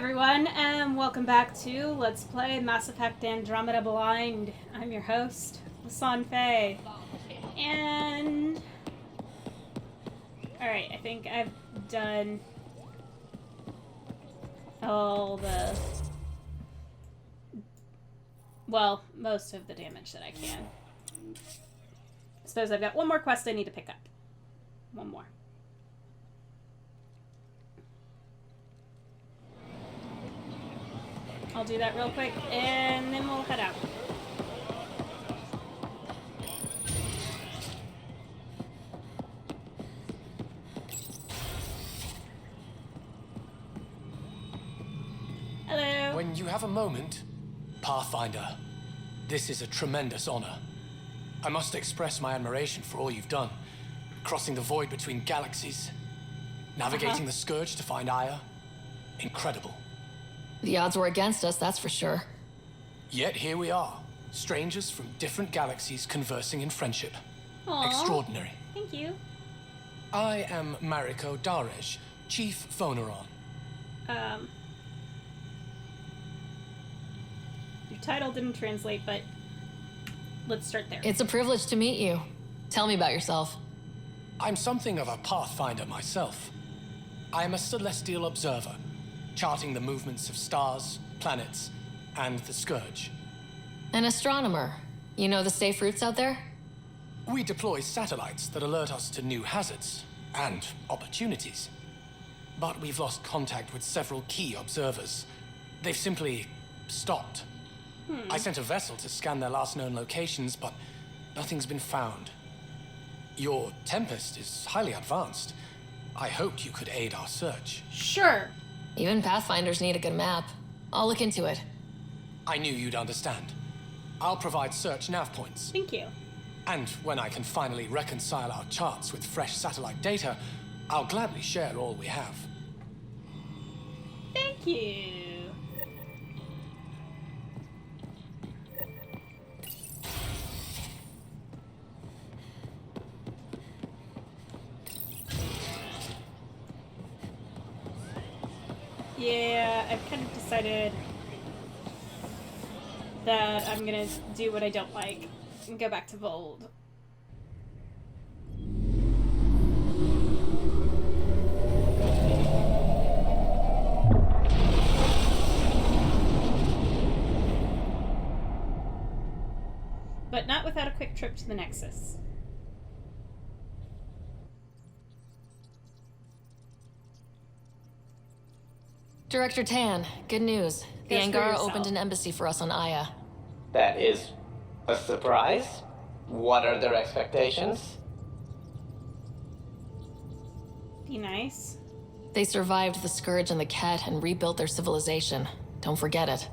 everyone, and welcome back to Let's Play Mass Effect Andromeda Blind. I'm your host, Lasan Faye. And... Alright, I think I've done all the... Well, most of the damage that I can. I suppose I've got one more quest I need to pick up. One more. I'll do that real quick, and then we'll head out. Hello. When you have a moment, Pathfinder, this is a tremendous honor. I must express my admiration for all you've done. Crossing the void between galaxies, navigating the Scourge to find Aya. Incredible. The odds were against us, that's for sure. Yet here we are, strangers from different galaxies conversing in friendship. Aww. Extraordinary. Thank you. I am Mariko Darej, Chief Phoneron. Your title didn't translate, but let's start there. It's a privilege to meet you. Tell me about yourself. I'm something of a Pathfinder myself. I am a celestial observer, charting the movements of stars, planets, and the Scourge. An astronomer. You know the safe routes out there? We deploy satellites that alert us to new hazards and opportunities. But we've lost contact with several key observers. They've simply stopped. I sent a vessel to scan their last known locations, but nothing's been found. Your Tempest is highly advanced. I hoped you could aid our search. Sure. Even Pathfinders need a good map. I'll look into it. I knew you'd understand. I'll provide search nav points. Thank you. And when I can finally reconcile our charts with fresh satellite data, I'll gladly share all we have. Thank you. Yeah, I've kind of decided that I'm gonna do what I don't like and go back to Vold. But not without a quick trip to the Nexus. Director Tan, good news. The Guess for Angara yourself. opened an embassy for us on Aya. That is a surprise. What are their expectations? Be nice. They survived the Scourge and the Ket and rebuilt their civilization. Don't forget it.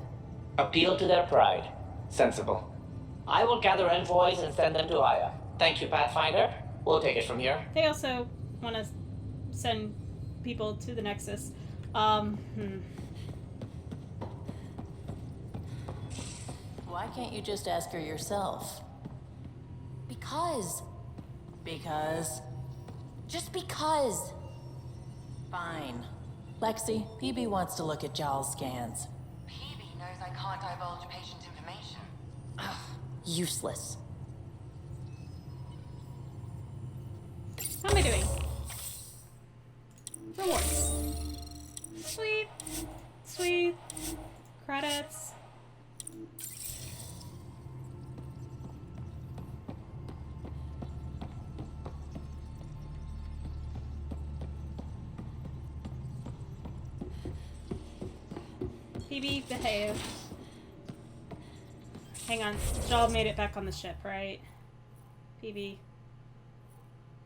Appeal to their pride. Sensible. I will gather envoys and send them to Aya. Thank you, Pathfinder. We'll take it from here. They also want to send people to the Nexus. Why can't you just ask her yourself? Because. Because? Just because. Fine. Lexi, PB wants to look at Giles' scans. PB knows I can't divulge patient information. Useless. How am I doing? Rewards. Sweet. Sweet. Credits. PB, behave. Hang on. Y'all made it back on the ship, right? PB.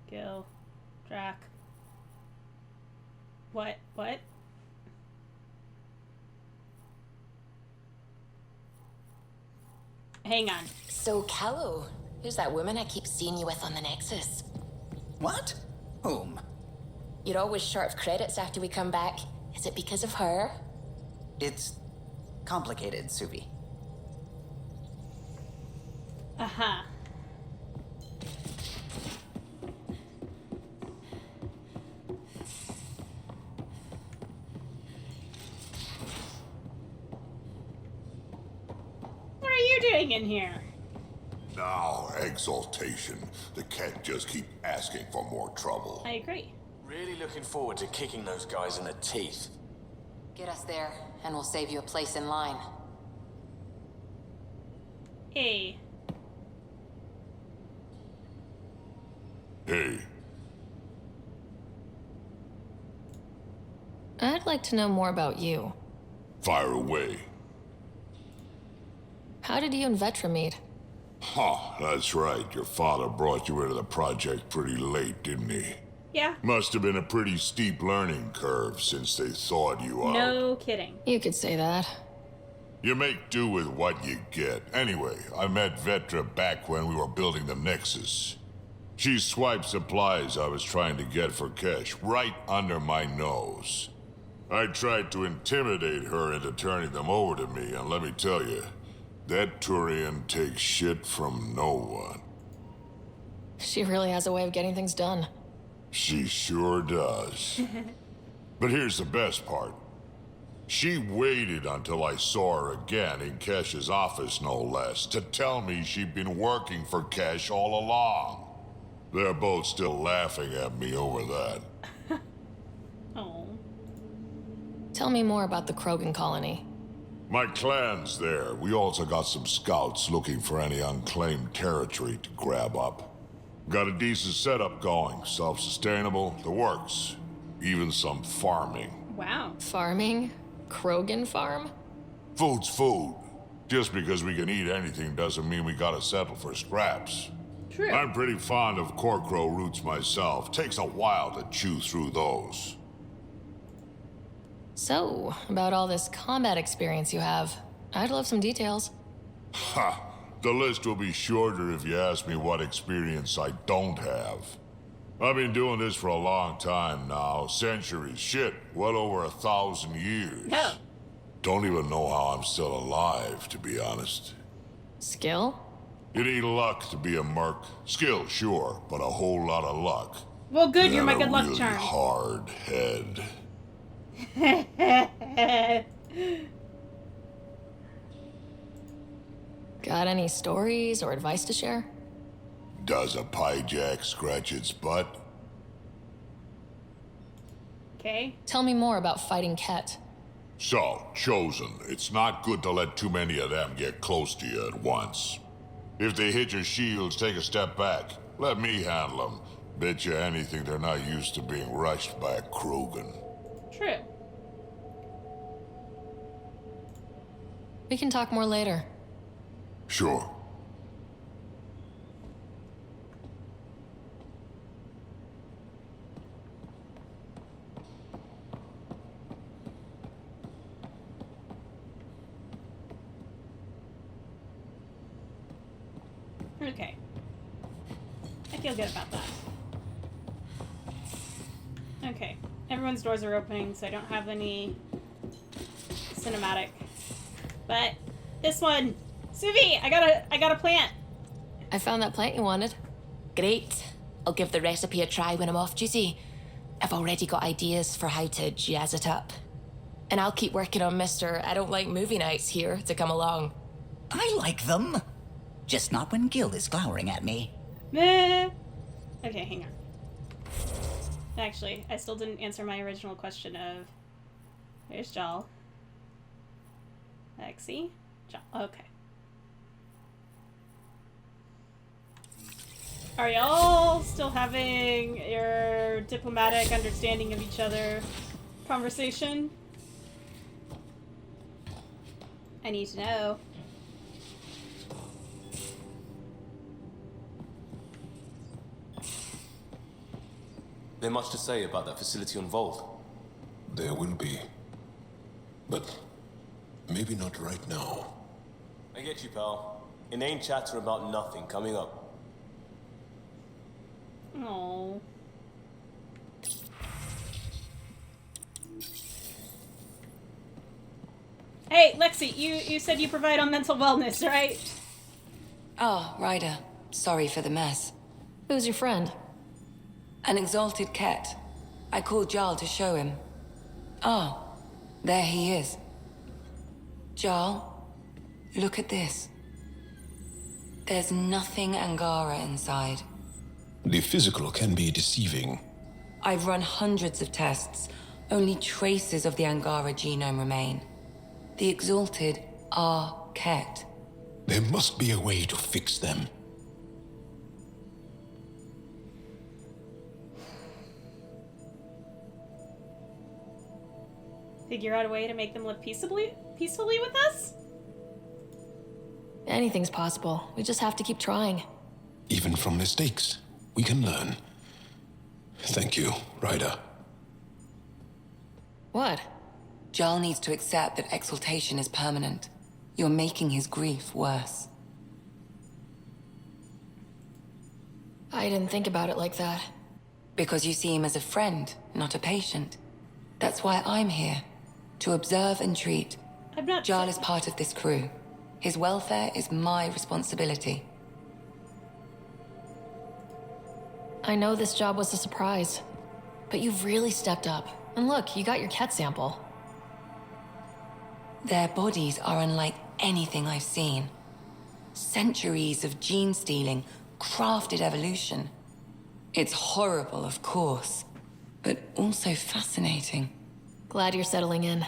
Gil. Drac. What? What? Hang on. So, Callow, who's that woman I keep seeing you with on the Nexus? What? Whom? You're always short of credits after we come back. Is it because of her? It's complicated, Suvi. Uh-huh. doing in here? Now, exaltation. The Kett just keep asking for more trouble. I agree. Really looking forward to kicking those guys in the teeth. Get us there, and we'll save you a place in line. Hey. Hey, I'd like to know more about you. fire away. How did you and Vetra meet? Huh, that's right. Your father brought you into the project pretty late, didn't he? Yeah. Must have been a pretty steep learning curve since they thawed you out. No kidding. You could say that. You make do with what you get. Anyway, I met Vetra back when we were building the Nexus. She swiped supplies I was trying to get for Kesh right under my nose. I tried to intimidate her into turning them over to me, and let me tell you, that Turian takes shit from no one. She really has a way of getting things done. She sure does. But here's the best part. She waited until I saw her again in Kesh's office, no less, to tell me she'd been working for Kesh all along. They're both still laughing at me over that. Oh. Tell me more about the Krogan colony. My clan's there. We also got some scouts looking for any unclaimed territory to grab up. Got a decent setup going, self-sustainable, the works. Even some farming. Wow. Farming? Krogan farm? Food's food. Just because we can eat anything doesn't mean we gotta settle for scraps. True. I'm pretty fond of Korkro roots myself. Takes a while to chew through those. So, about all this combat experience you have, I'd love some details. Ha! The list will be shorter if you ask me what experience I don't have. I've been doing this for a long time now. Centuries. Shit, well over 1,000 years. No. Don't even know how I'm still alive, to be honest. Skill? You need luck to be a merc. Skill, sure, but a whole lot of luck. Well, good. You're And my a good luck really charm. hard head. Got any stories or advice to share? Does a pyjak scratch its butt? Okay. Tell me more about fighting Kett. So, Chosen, it's not good to let too many of them get close to you at once. If they hit your shields, take a step back. Let me handle them. Bet you anything they're not used to being rushed by a Krogan. True. We can talk more later. Sure. Okay. I feel good about that. Okay. Everyone's doors are opening, so I don't have any cinematic. But this one, Suvi, I got a plant. I found that plant you wanted. Great. I'll give the recipe a try when I'm off duty. I've already got ideas for how to jazz it up. And I'll keep working on Mr. I don't like movie nights here to come along. I like them. Just not when Gil is glowering at me. Meh. Okay, hang on. Actually, I still didn't answer my original question of... There's Jal. Lexi? Jal. Okay. Are y'all still having your diplomatic understanding of each other conversation? I need to know. There much to say about that facility on Vault? There will be. But maybe not right now. I get you, pal. Inane chatter about nothing coming up. Oh. Hey, Lexi, you said you provide on mental wellness, right? Oh, Ryder. Sorry for the mess. Who's your friend? An exalted Kett. I called Jarl to show him. Oh, there he is. Jarl, look at this. There's nothing Angara inside. The physical can be deceiving. I've run hundreds of tests. Only traces of the Angara genome remain. The Exalted are Ket. There must be a way to fix them. Figure out a way to make them live peacefully with us? Anything's possible. We just have to keep trying. Even from mistakes, we can learn. Thank you, Ryder. What? Jarl needs to accept that exaltation is permanent. You're making his grief worse. I didn't think about it like that. Because you see him as a friend, not a patient. That's why I'm here. To observe and treat. I'm not. Jarl is part of this crew. His welfare is my responsibility. I know this job was a surprise, but you've really stepped up. And look, you got your Ket sample. Their bodies are unlike anything I've seen. Centuries of gene stealing, crafted evolution. It's horrible, of course, but also fascinating. Glad you're settling in.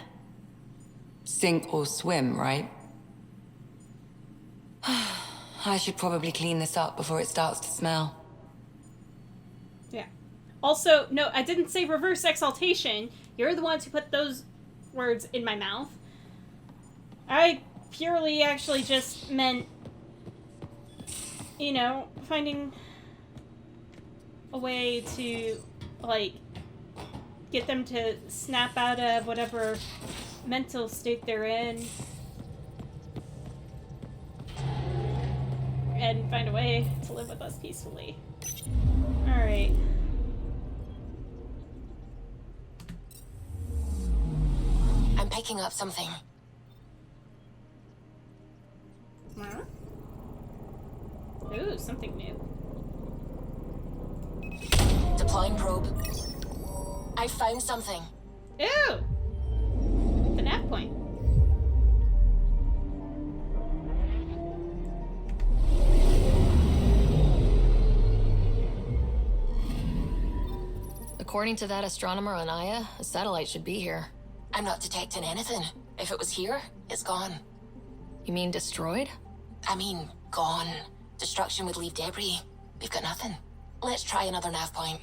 Sink or swim, right? I should probably clean this up before it starts to smell. Yeah. Also, no, I didn't say reverse exaltation. You're the ones who put those words in my mouth. I purely actually just meant, you know, finding a way to, like, get them to snap out of whatever mental state they're in. And find a way to live with us peacefully. Alright. I'm picking up something. Huh? Ooh, something new. Deploying probe. I found something. Ooh! The nav point. According to that astronomer on Aya, a satellite should be here. I'm not detecting anything. If it was here, it's gone. You mean destroyed? I mean, gone. Destruction would leave debris. We've got nothing. Let's try another nav point.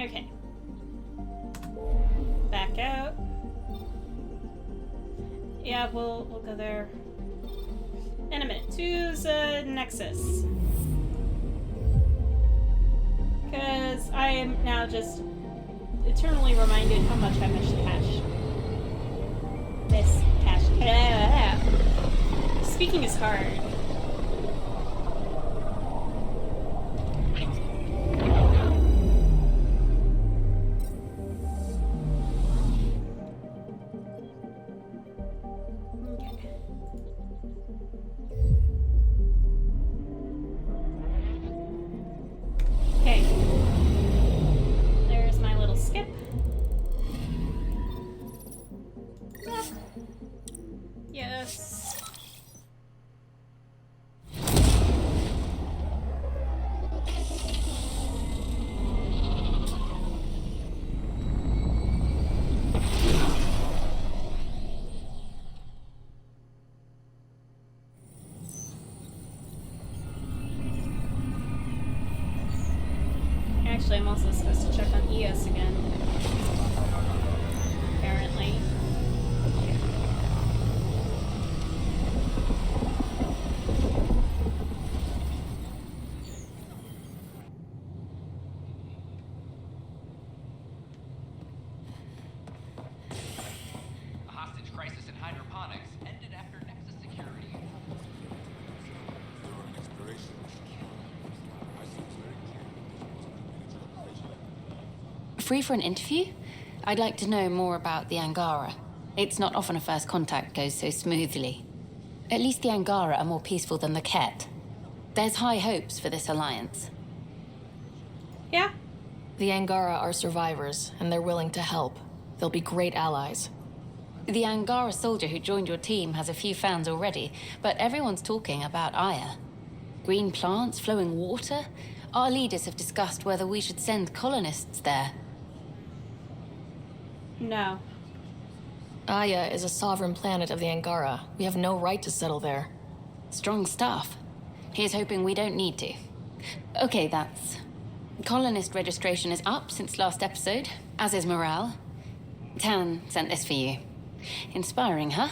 Okay. Back out. Yeah, we'll go there in a minute. Choose a Nexus. Because I am now just eternally reminded how much I miss cash. Miss cash. Speaking is hard. Okay. There's my little skip. Ah. Yes. Actually, I'm also supposed to check on EOS again. Apparently. A hostage crisis in hydroponics ended after Nexus security. Free for an interview? I'd like to know more about the Angara. It's not often a first contact goes so smoothly. At least the Angara are more peaceful than the Ket. There's high hopes for this alliance. Yeah. The Angara are survivors, and they're willing to help. They'll be great allies. The Angara soldier who joined your team has a few fans already, but everyone's talking about Aya. Green plants, flowing water. Our leaders have discussed whether we should send colonists there. No. Aya is a sovereign planet of the Angara. We have no right to settle there. Strong stuff. Here's hoping we don't need to. Okay, that's... Colonist registration is up since last episode, as is morale. Tan sent this for you. Inspiring, huh?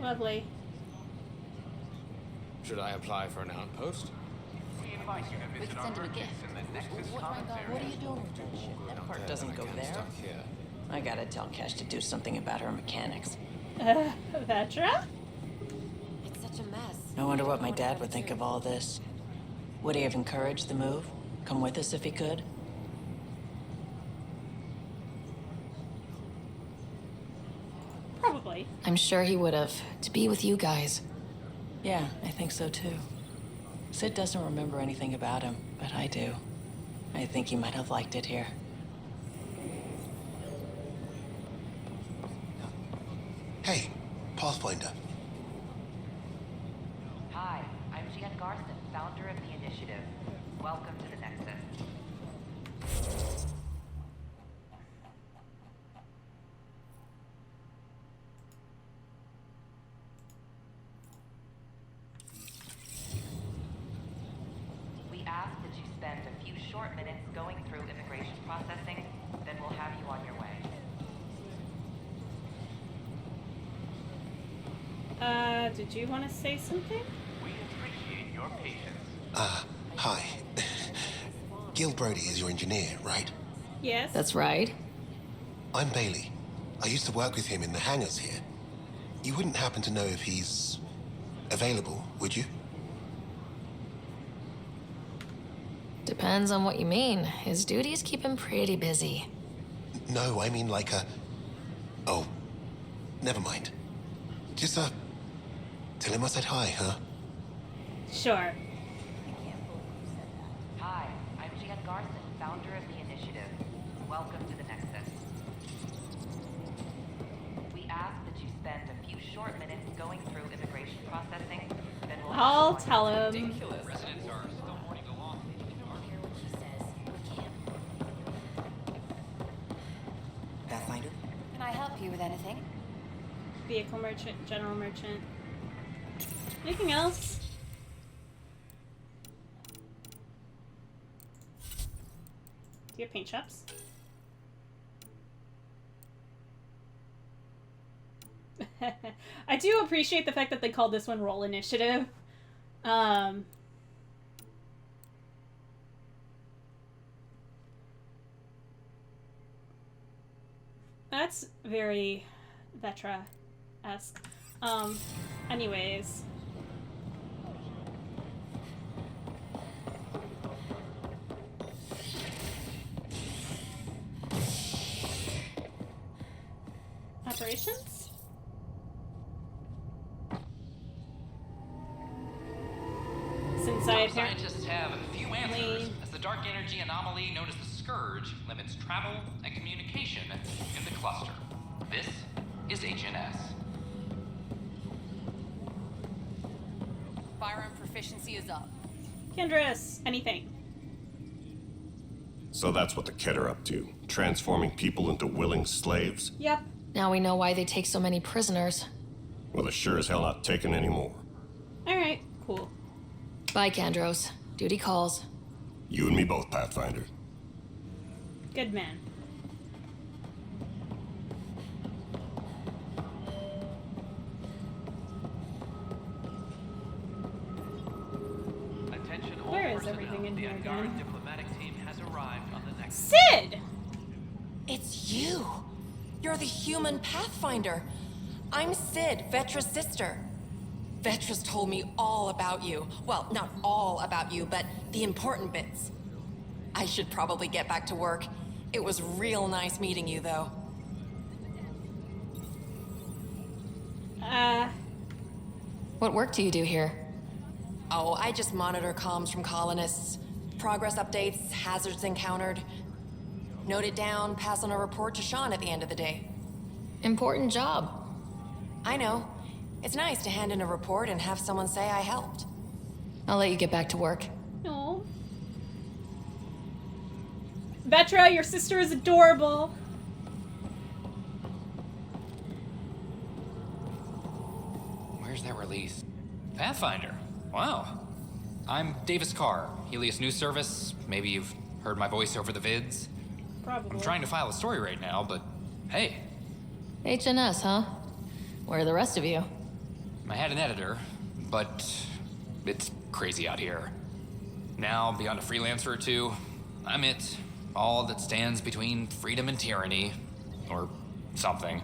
Lovely. Should I apply for an outpost? We invite you to visit our merchants in the Nexus Commons area. What are you doing with that shit? That part doesn't go there. I gotta tell Cash to do something about her mechanics. Vetra? It's such a mess. I wonder what my dad would think of all this. Would he have encouraged the move? Come with us if he could? Probably. I'm sure he would have. To be with you guys. Yeah, I think so too. Sid doesn't remember anything about him, but I do. I think he might have liked it here. Hey, Pathfinder. Hi, I'm Gian Garson, founder of the initiative. Welcome to the Nexus. We ask that you spend a few short minutes going through immigration processing, then we'll have you on your way. Did you want to say something? We appreciate your patience. Hi. Gil Brody is your engineer, right? Yes. That's right. I'm Bailey. I used to work with him in the hangars here. You wouldn't happen to know if he's available, would you? Depends on what you mean. His duties keep him pretty busy. No, I mean like a... Oh, never mind. Just, tell him I said hi, huh? Sure. Hi, I'm Gian Garson, founder of the initiative. Welcome to the Nexus. We ask that you spend a few short minutes going through immigration processing, then we'll I'll tell him. Residents are still mourning the loss. Pathfinder? Can I help you with anything? Vehicle merchant, general merchant. Anything else? Do you have paint shops? I do appreciate the fact that they called this one Roll Initiative. That's very Vetra-esque. Anyways. Operations? Since I Top scientists have a few answers, as the dark energy anomaly known as the Scourge limits travel and communication in the cluster. This is HNS. Firearm proficiency is up. Kendris, anything? So that's what the Ket are up to, transforming people into willing slaves? Yep. Now we know why they take so many prisoners. Well, they're sure as hell not taking any more. Alright, cool. Bye, Kandros. Duty calls. You and me both, Pathfinder. Good man. Attention all Where is personnel. everything in The here Angara again? diplomatic team has arrived on the Nexus. Sid! It's you! You're the human Pathfinder. I'm Sid, Vetra's sister. Vetra's told me all about you. Well, not all about you, but the important bits. I should probably get back to work. It was real nice meeting you, though. What work do you do here? Oh, I just monitor comms from colonists. Progress updates, hazards encountered. Note it down, pass on a report to Sean at the end of the day. Important job. I know. It's nice to hand in a report and have someone say I helped. I'll let you get back to work. No. Vetra, your sister is adorable. Where's that release? Pathfinder. Wow. I'm Davis Carr, Helios News Service. Maybe you've heard my voice over the vids. Probably. I'm trying to file a story right now, but hey. HNS, huh? Where are the rest of you? I had an editor, but it's crazy out here. Now, beyond a freelancer or two, I'm it. All that stands between freedom and tyranny. Or something.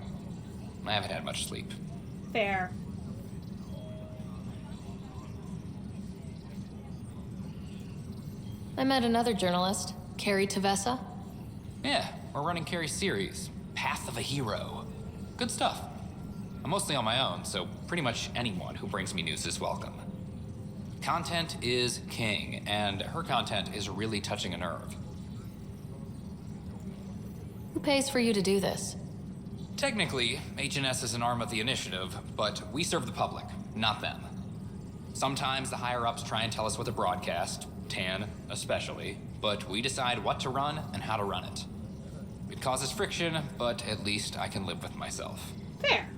I haven't had much sleep. Fair. I met another journalist, Carrie Tavessa. Yeah, we're running Carrie's series, Path of a Hero. Good stuff. I'm mostly on my own, so pretty much anyone who brings me news is welcome. Content is king, and her content is really touching a nerve. Who pays for you to do this? Technically, HNS is an arm of the initiative, but we serve the public, not them. Sometimes the higher-ups try and tell us what to broadcast, Tan especially, but we decide what to run and how to run it. It causes friction, but at least I can live with myself. Fair.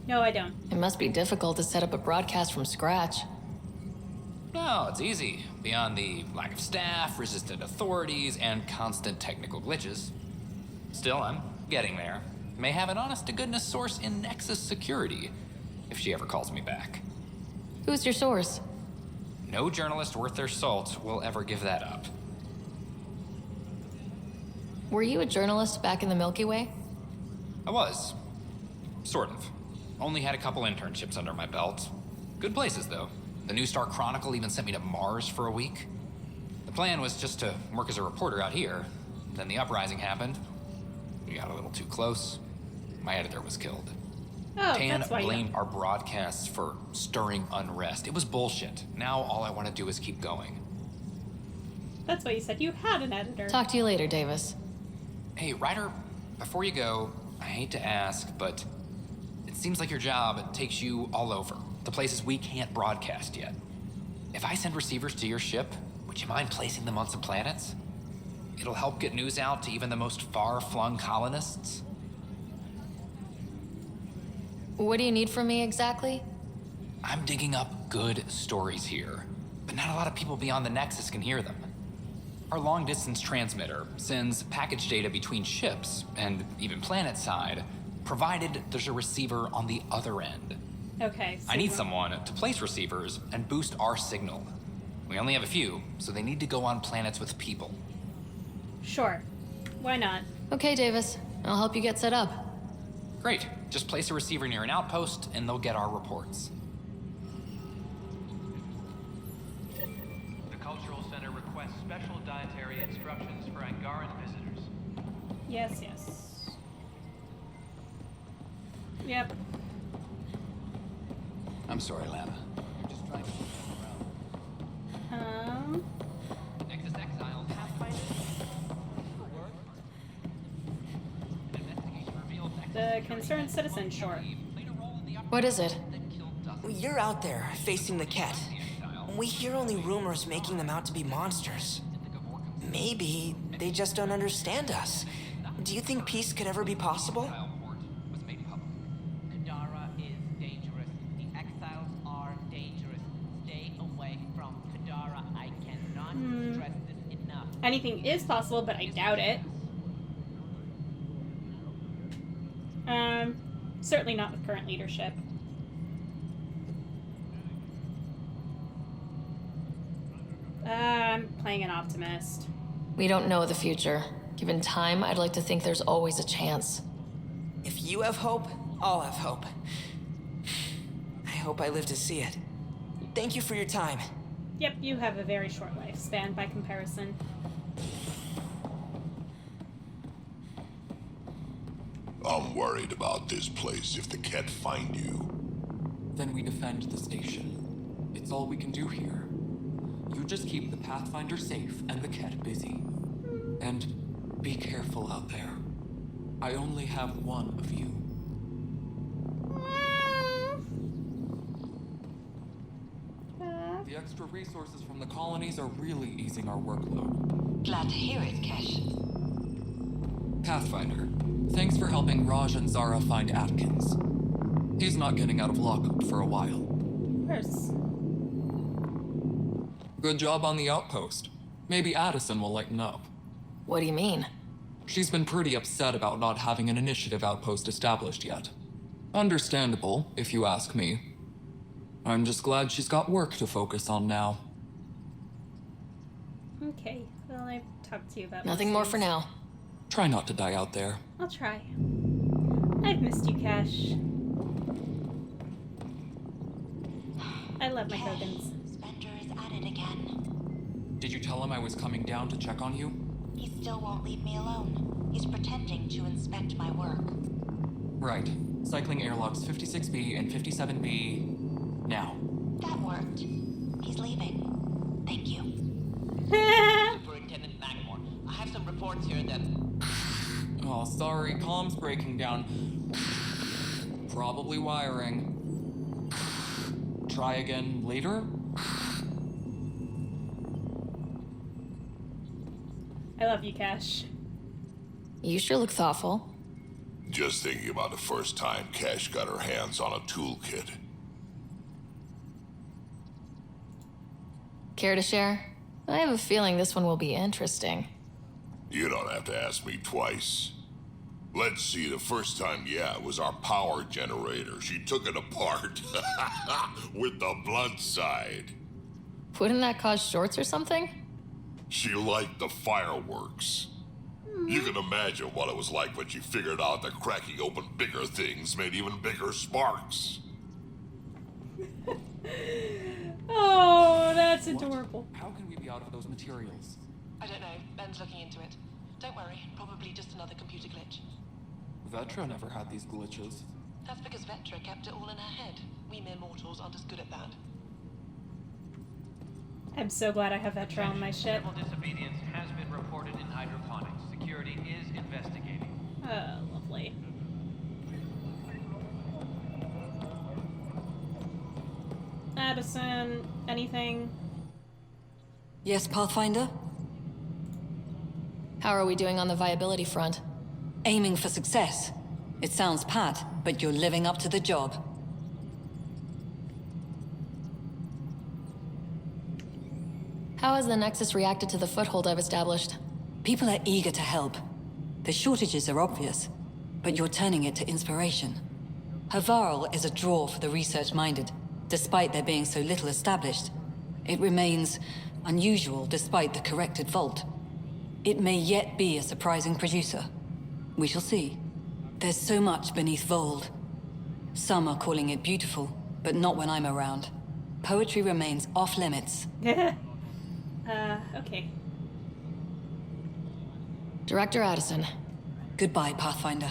No, I don't. It must be difficult to set up a broadcast from scratch. No, it's easy. Beyond the lack of staff, resistant authorities, and constant technical glitches. Still, I'm getting there. May have an honest-to-goodness source in Nexus Security, if she ever calls me back. Who's your source? No journalist worth their salt will ever give that up. Were you a journalist back in the Milky Way? I was. Sort of. Only had a couple internships under my belt. Good places, though. The New Star Chronicle even sent me to Mars for a week. The plan was just to work as a reporter out here. Then the uprising happened. We got a little too close. My editor was killed. Oh, Tan that's why blamed our broadcasts for stirring unrest. It was bullshit. Now all I want to do is keep going. That's why you said you had an editor. Talk to you later, Davis. Hey, Ryder, before you go, I hate to ask, but it seems like your job takes you all over. The places we can't broadcast yet. If I send receivers to your ship, would you mind placing them on some planets? It'll help get news out to even the most far-flung colonists. What do you need from me exactly? I'm digging up good stories here, but not a lot of people beyond the Nexus can hear them. Our long-distance transmitter sends package data between ships, and even planet-side, provided there's a receiver on the other end. Okay. I need someone to place receivers and boost our signal. We only have a few, so they need to go on planets with people. Sure. Why not? Okay, Davis. I'll help you get set up. Great. Just place a receiver near an outpost, and they'll get our reports. The Cultural Center requests special dietary instructions for Angaran visitors. Yes, yes. Yep. I'm sorry, Lana. You're just trying to move around. Nexus Exiles Pathfinder. The Concerned Citizen, sure. What is it? You're out there, facing the Ket. We hear only rumors making them out to be monsters. Maybe they just don't understand us. Do you think peace could ever be possible? Kadara is dangerous. The exiles are dangerous. Stay away from Kadara. I cannot stress this enough. Anything is possible, but I doubt it. Certainly not with current leadership. I'm playing an optimist. We don't know the future. Given time, I'd like to think there's always a chance. If you have hope, I'll have hope. I hope I live to see it. Thank you for your time. Yep, you have a very short lifespan by comparison. I'm worried about this place if the Ket find you. Then we defend the station. It's all we can do here. You just keep the Pathfinder safe and the Ket busy. And be careful out there. I only have one of you. The extra resources from the colonies are really easing our workload. Glad to hear it, Kesh. Pathfinder, thanks for helping Raj and Zara find Atkins. He's not getting out of lockup for a while. Of course. Good job on the outpost. Maybe Addison will lighten up. What do you mean? She's been pretty upset about not having an initiative outpost established yet. Understandable, if you ask me. I'm just glad she's got work to focus on now. Okay, well, I've talked to you about Nothing more for now. Try not to die out there. I'll try. I've missed you, Cash. I love my Hogans. Spender is at it again. Did you tell him I was coming down to check on you? He still won't leave me alone. He's pretending to inspect my work. Right. Cycling airlocks 56B and 57B... now. That worked. He's leaving. Thank you. Superintendent Magmore, I have some reports here that... Oh, sorry. Comm's breaking down. Probably wiring. Try again later? I love you, Cash. You sure look thoughtful. Just thinking about the first time Cash got her hands on a toolkit. Care to share? I have a feeling this one will be interesting. You don't have to ask me twice. Let's see, the first time, yeah, was our power generator. She took it apart with the blunt side. Wouldn't that cause shorts or something? She liked the fireworks. You can imagine what it was like when she figured out that cracking open bigger things made even bigger sparks. Oh, that's adorable. How can we be out of those materials? I don't know. Ben's looking into it. Don't worry. Probably just another computer glitch. Vetra never had these glitches. That's because Vetra kept it all in her head. We mere mortals aren't as good at that. I'm so glad I have Vetra on my ship. Civil disobedience has been reported in hydroponics. Security is investigating. Oh, lovely. Addison, anything? Yes, Pathfinder? How are we doing on the viability front? Aiming for success. It sounds pat, but you're living up to the job. How has the Nexus reacted to the foothold I've established? People are eager to help. The shortages are obvious, but you're turning it to inspiration. Havarl is a draw for the research-minded, despite there being so little established. It remains unusual despite the corrected vault. It may yet be a surprising producer. We shall see. There's so much beneath Vold. Some are calling it beautiful, but not when I'm around. Poetry remains off-limits. Okay. Director Addison. Goodbye, Pathfinder.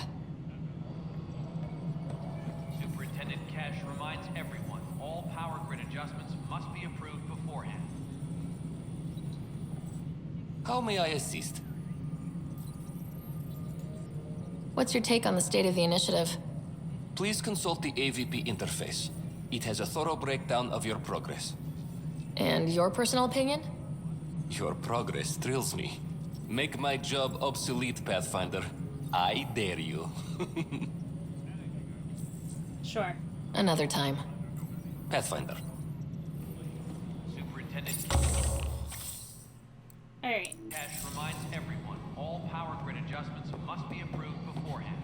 Superintendent Cash reminds everyone all power grid adjustments must be approved beforehand. How may I assist? What's your take on the state of the initiative? Please consult the AVP interface. It has a thorough breakdown of your progress. And your personal opinion? Your progress thrills me. Make my job obsolete, Pathfinder. I dare you. Sure. Another time. Pathfinder. Superintendent Alright. Cash reminds everyone all power grid adjustments must be approved beforehand.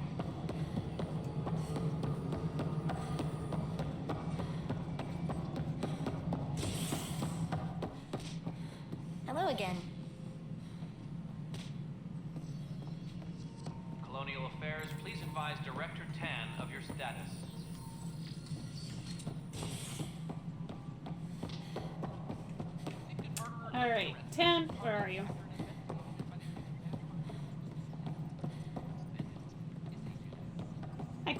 Hello again. Colonial Affairs, please advise Director Tan of your status. Alright. Tan, where are you?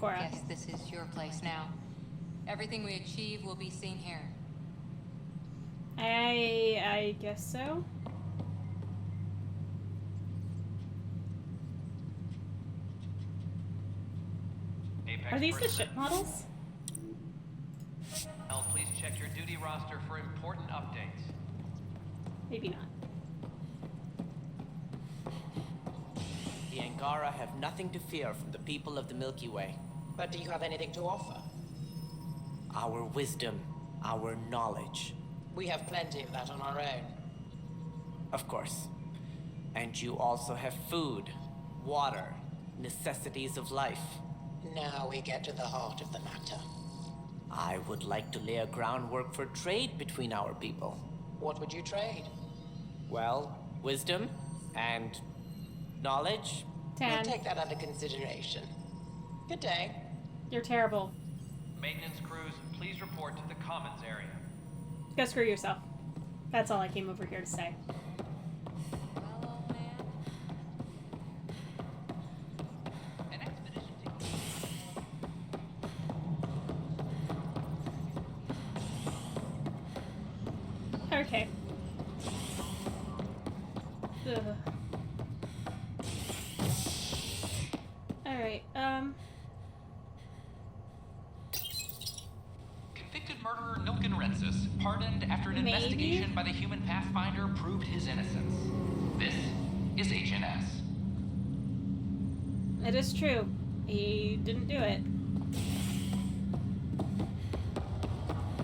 Cora. Guess this is your place now. Everything we achieve will be seen here. I guess so. Apex Are these the personnel- ship models? Please check your duty roster for important updates. Maybe not. The Angara have nothing to fear from the people of the Milky Way. But do you have anything to offer? Our wisdom, our knowledge. We have plenty of that on our own. Of course. And you also have food, water, necessities of life. Now we get to the heart of the matter. I would like to lay a groundwork for trade between our people. What would you trade? Well, wisdom and knowledge. We'll take that under consideration. Good day. You're terrible. Maintenance crews, please report to the commons area. Go screw yourself. That's all I came over here to say. Okay. Ugh. Alright, Convicted murderer Nilken Rensis, pardoned after an Maybe? investigation by the human Pathfinder proved his innocence. This is HNS. it is true. He didn't do it.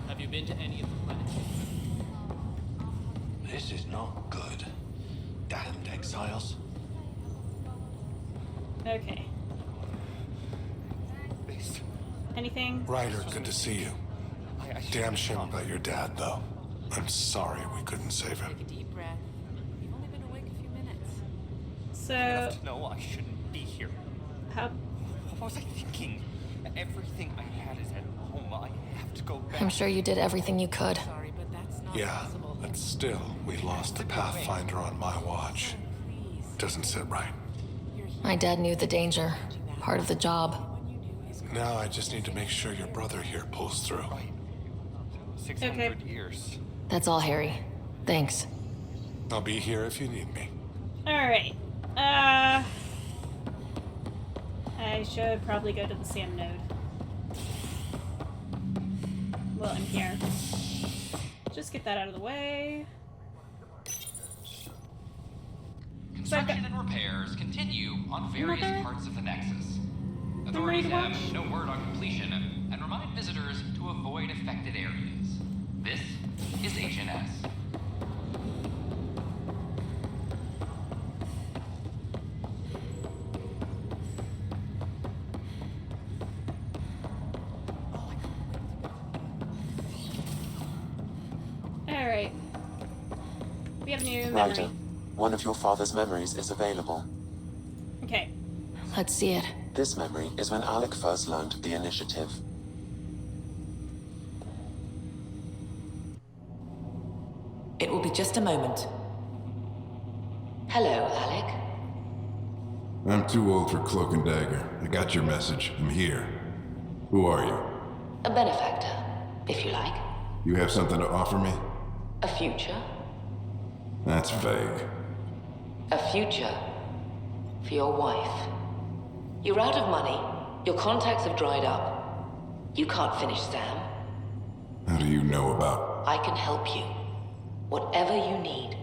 Have you been to any of the planets? This is not good. Damned exiles. Okay. Anything? Ryder, good to see you. Damn shame about your dad, though. I'm sorry we couldn't save him. Deep breath. You've only been awake a few minutes. So, No, I shouldn't be here. how? What was I thinking? Everything I had is at home. I have to go back. I'm sure you did everything you could. Sorry, but that's not Yeah, possible. but still, we lost the Pathfinder on my watch. Doesn't sit right. My dad knew the danger. Part of the job. Now I just need to make sure your brother here pulls through. 600 years. That's all, Harry. Thanks. I'll be here if you need me. Alright. I should probably go to the SAM node. Well, I'm here. Just get that out of the way. Construction and repairs continue on various Mother? parts of the Nexus. ready Authorities to have watch? no word on completion and remind visitors to avoid affected areas. This is HNS. Alright. We have new Ryder, memory. one of your father's memories is available. Okay. Let's see it. This memory is when Alec first learned the initiative. It will be just a moment. Hello, Alec. I'm too old for Cloak and Dagger. I got your message. I'm here. Who are you? A benefactor, if you like. You have something to offer me? A future. That's vague. A future for your wife. You're out of money. Your contacts have dried up. You can't finish Sam. How do you know about? I can help you. Whatever you need.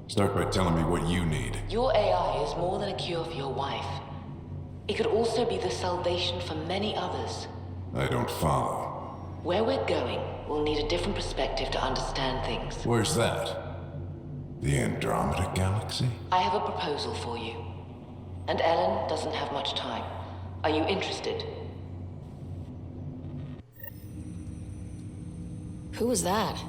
Start by telling me what you need. Your AI is more than a cure for your wife. It could also be the salvation for many others. I don't follow. Where we're going, we'll need a different perspective to understand things. Where's that? The Andromeda Galaxy? I have a proposal for you. And Ellen doesn't have much time. Are you interested? Who was that?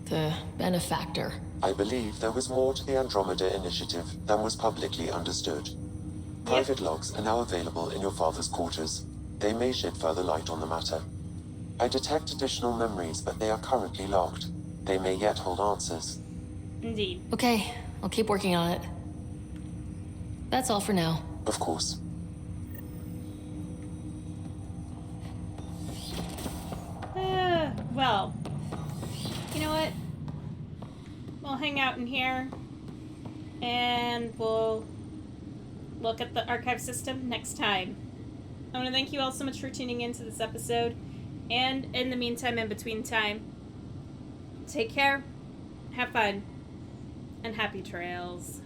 The benefactor. I believe there was more to the Andromeda Initiative than was publicly understood. Private logs are now available in your father's quarters. They may shed further light on the matter. I detect additional memories, but they are currently locked. They may yet hold answers. Indeed. Okay, I'll keep working on it. That's all for now. Of course. Well, you know what? We'll hang out in here, and we'll look at the archive system next time. I want to thank you all so much for tuning into this episode, and in the meantime, in between time, take care, have fun, and happy trails.